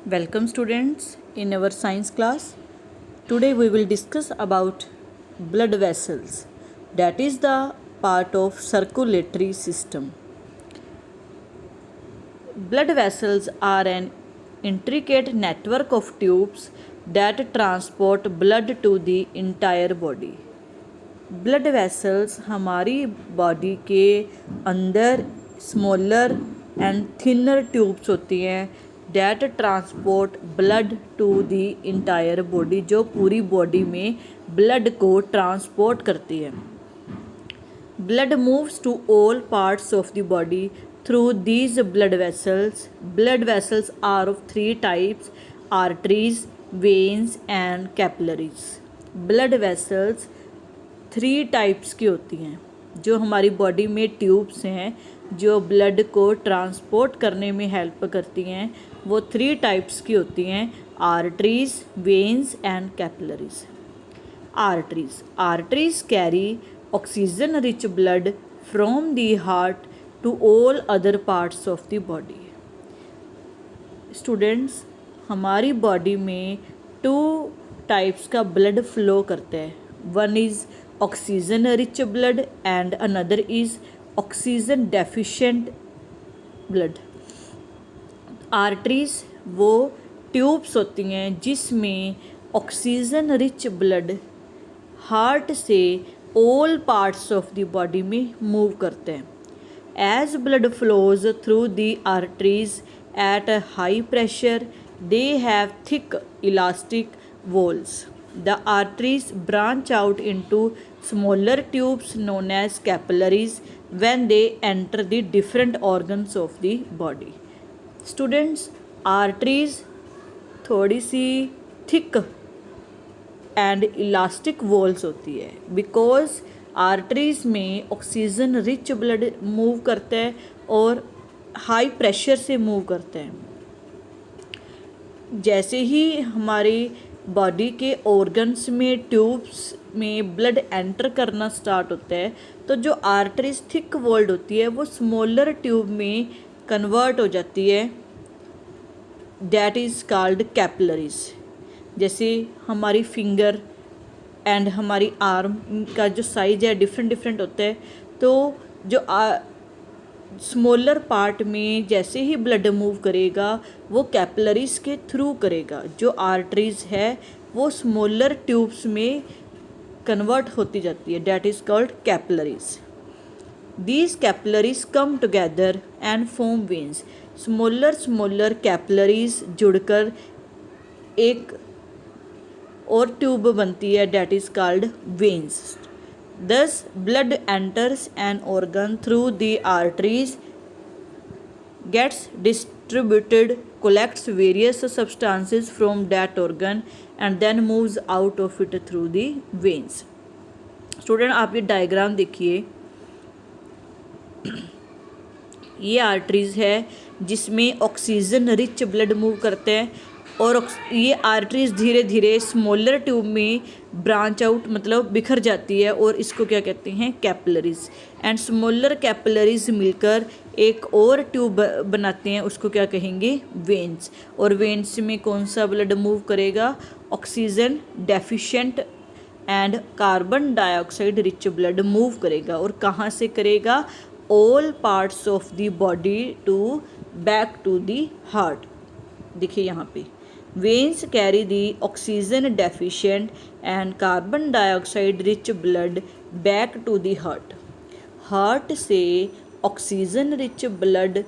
Welcome students in our science class. Today we will discuss about blood vessels, that is the part of circulatory system. Blood vessels are an intricate network of tubes that transport blood to the entire body. Blood vessels हमारी body के अंदर smaller and thinner tubes होती हैं that transport blood to the entire body, जो पूरी body में blood को transport करती है. Blood moves to all parts of the body through these blood vessels. Blood vessels are of 3 types: arteries, veins and capillaries. Blood vessels 3 types की होती हैं. जो हमारी बॉडी में ट्यूब्स हैं जो ब्लड को ट्रांसपोर्ट करने में हेल्प करती हैं, वो 3 टाइप्स की होती हैं: arteries, veins and capillaries. Arteries carry oxygen rich blood from the heart to all other parts of the body. Students, हमारी बॉडी में 2 टाइप्स का ब्लड फ्लो करता है. One is oxygen rich blood and another is oxygen deficient blood. Arteries वो tubes होती हैं जिसमें oxygen rich blood heart से all parts of the body में मूव करते हैं. As blood flows through the arteries at a high pressure, they have thick elastic walls. The arteries branch out into smaller tubes known as capillaries when they enter the different organs of the body. Students, arteries थोड़ी सी thick and elastic walls होती है because arteries में oxygen rich blood move करता है और high pressure से move करता है. जैसे ही हमारी बॉडी के ऑर्गन्स में ट्यूब्स में ब्लड एंटर करना स्टार्ट होता है तो जो आर्टरीज थिक वॉल्ड होती है वो स्मॉलर ट्यूब में कन्वर्ट हो जाती है, दैट इज़ कॉल्ड कैपिलरीज. जैसे हमारी फिंगर एंड हमारी आर्म का जो साइज है डिफरेंट होता है, तो जो स्मॉलर पार्ट में जैसे ही ब्लड मूव करेगा वो कैपिलरीज के थ्रू करेगा. जो आर्टरीज है वो स्मॉलर ट्यूब्स में कन्वर्ट होती जाती है, that is called capillaries. These capillaries come together and form veins. Smaller capillaries जुड़कर एक और ट्यूब बनती है, that is called veins. Thus, blood enters an organ through the arteries, gets distributed, collects various substances from that organ and then moves out of it through the veins. Student, आप ये diagram देखिए. ये arteries है जिसमें oxygen rich blood move करते हैं और ये आर्टरीज धीरे धीरे स्मॉलर ट्यूब में ब्रांच आउट मतलब बिखर जाती है और इसको क्या कहते हैं, कैपिलरीज. एंड स्मॉलर कैपिलरीज मिलकर एक और ट्यूब बनाते हैं, उसको क्या कहेंगे, वेन्स. और वेन्स में कौन सा ब्लड मूव करेगा, oxygen deficient and carbon dioxide rich blood move करेगा. और कहाँ से करेगा, all parts of the body to back to the heart. देखिए यहाँ पे veins carry the oxygen deficient and carbon dioxide rich blood back to the heart. Heart से oxygen rich blood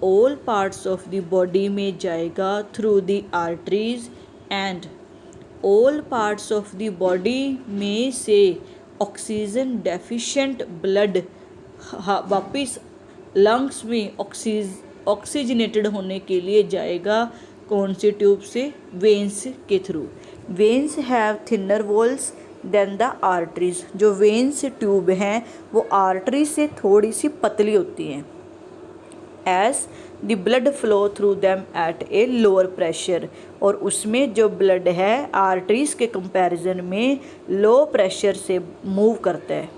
all parts of the body में जाएगा through the arteries and all parts of the body में से oxygen deficient blood वापस lungs में oxygenated होने के लिए जाएगा. कौन सी ट्यूब से, वेन्स के through. Veins have thinner walls than the arteries. जो वेन्स ट्यूब हैं वो आर्टरी से थोड़ी सी पतली होती हैं. As the blood flow through them at a lower pressure. और उसमें जो ब्लड है आर्टरीज के कंपैरिजन में लो प्रेशर से मूव करता है.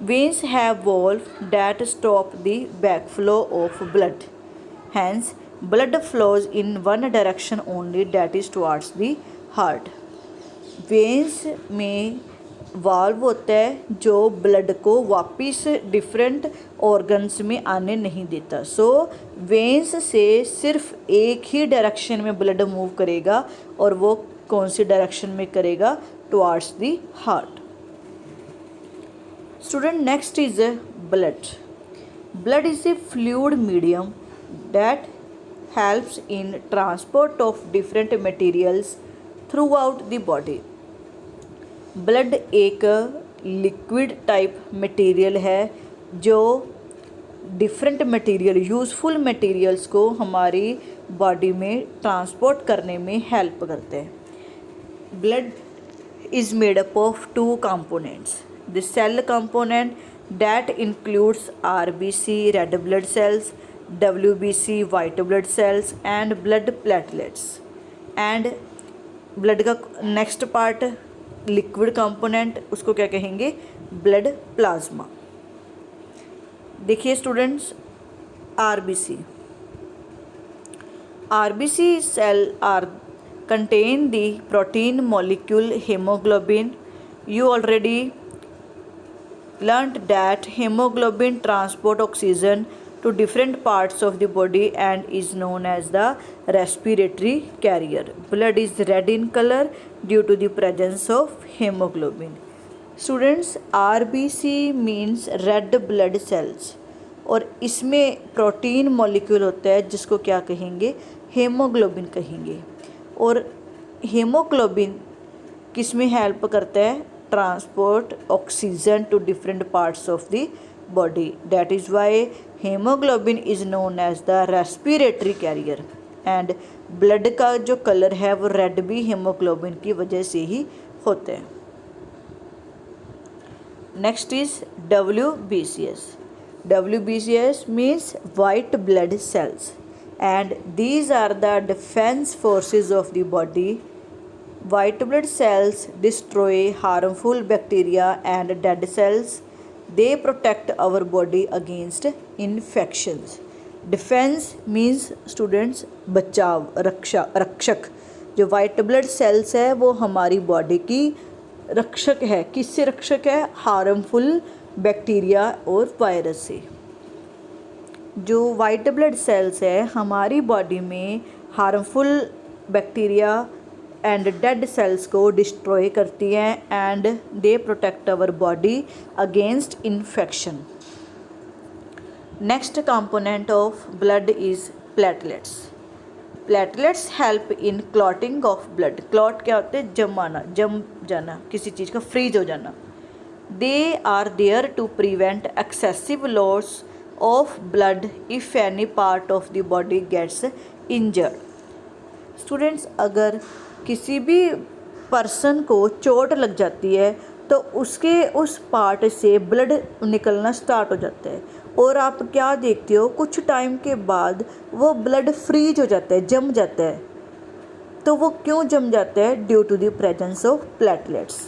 Veins have valves that stop the backflow of blood. Hence, blood flows in one direction only, that is towards the heart. Veins में वाल्व होता है जो ब्लड को वापस डिफरेंट ऑर्गन्स में आने नहीं देता. सो वेंस से सिर्फ एक ही डायरेक्शन में ब्लड मूव करेगा और वो कौन सी डायरेक्शन में करेगा? Towards the heart. Student, next is blood. Blood is a fluid medium that helps in transport of different materials through out the body. Blood एक लिक्विड टाइप मटेरियल है जो डिफरेंट मटेरियल, यूज़फुल मटेरियल्स को हमारी body में transport करने में help करते हैं. Blood is made up of two components. The cell component that includes RBC red blood cells, WBC white blood cells and blood platelets. And blood का next part liquid component, उसको क्या कहेंगे? Blood plasma. देखिए students, RBC cell are contain the protein molecule hemoglobin. You already learnt that hemoglobin transport oxygen to different parts of the body and is known as the respiratory carrier. Blood is red in color due to the presence of hemoglobin. Students, RBC means red blood cells और इसमें protein molecule होता है जिसको क्या कहेंगे? Haemoglobin कहेंगे. और haemoglobin किस में हेल्प करता है? Transport oxygen to different parts of the body. That is why haemoglobin is known as the respiratory carrier. And blood का जो कलर है वो रेड भी हेमोग्लोबिन की वजह से ही होते हैं. Next is WBCS. WBCS means white blood cells and these are the defense forces of the body. White blood cells destroy harmful bacteria and dead cells. They protect our body against infections. Defense means students बचाव, रक्षक. जो white blood sales है वो हमारी body की रक्षक है. किससे रक्षक है? हार्मफुल बैक्टीरिया और वायरस से. जो वाइट ब्लड सेल्स है हमारी बॉडी में harmful bacteria and dead cells को डिस्ट्रॉय करती हैं and they protect our body against infection. Next component of blood is platelets. Platelets help in clotting of blood. Clot क्या होते हैं? जम जाना, किसी चीज़ का फ्रीज हो जाना. They are there to prevent excessive loss of blood if any part of the body gets injured. Students, अगर किसी भी पर्सन को चोट लग जाती है तो उसके उस पार्ट से ब्लड निकलना स्टार्ट हो जाता है और आप क्या देखते हो? कुछ टाइम के बाद वो ब्लड फ्रीज हो जाता है, जम जाता है. तो वो क्यों जम जाता है? Due to the presence of platelets.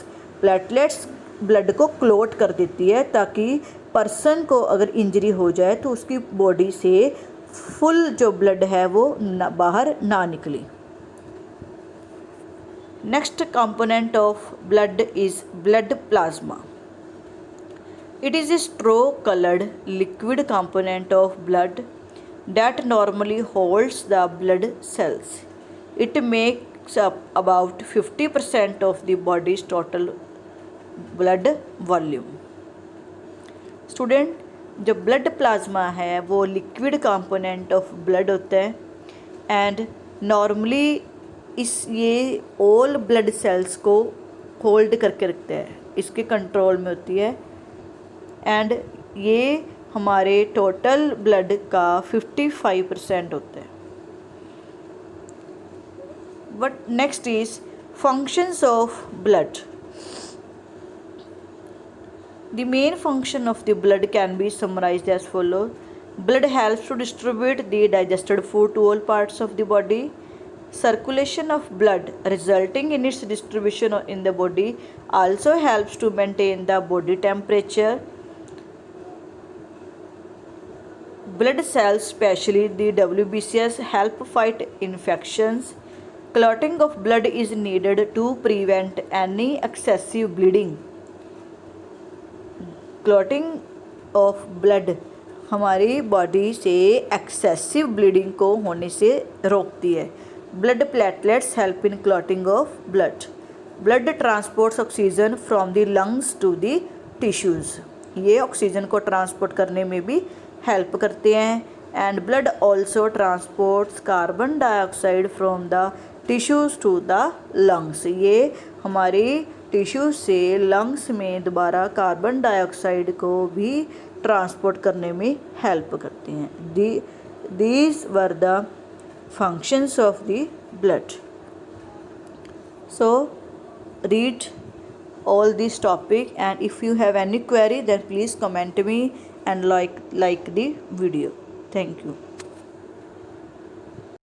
Platelets blood को क्लोट कर देती है ताकि पर्सन को अगर इंजरी हो जाए तो उसकी बॉडी से फुल जो ब्लड है वो बाहर ना निकले. Next component of blood is blood plasma. It is a straw-colored liquid component of blood that normally holds the blood cells. It makes up about 50% of the body's total blood volume. Student, जो blood plasma है वो liquid component of blood होता है and normally ये all blood cells को hold करके रखता है, इसके कंट्रोल में होती है एंड ये हमारे टोटल ब्लड का 55% होता है. But next is functions of blood. The main function of the blood can be summarised as follow. Blood helps to distribute the digested food to all parts of the body. Circulation of blood resulting in its distribution in the body also helps to maintain the body temperature. blood cells, especially the WBCs, help fight infections. Clotting of blood is needed to prevent any excessive bleeding. Clotting of blood हमारी body से excessive bleeding को होने से रोकती है. Blood platelets help in clotting of blood. Blood transports oxygen from the lungs to the tissues. ये oxygen को transport करने में भी हेल्प करते हैं. And blood also transports carbon dioxide from the tissues to the lungs. ये हमारी tissue से लंग्स में दोबारा कार्बन डाइऑक्साइड को भी ट्रांसपोर्ट करने में हेल्प करते हैं. These were the functions of the blood. So read all this topic, and if you have any query then please comment me and like the video. Thank you.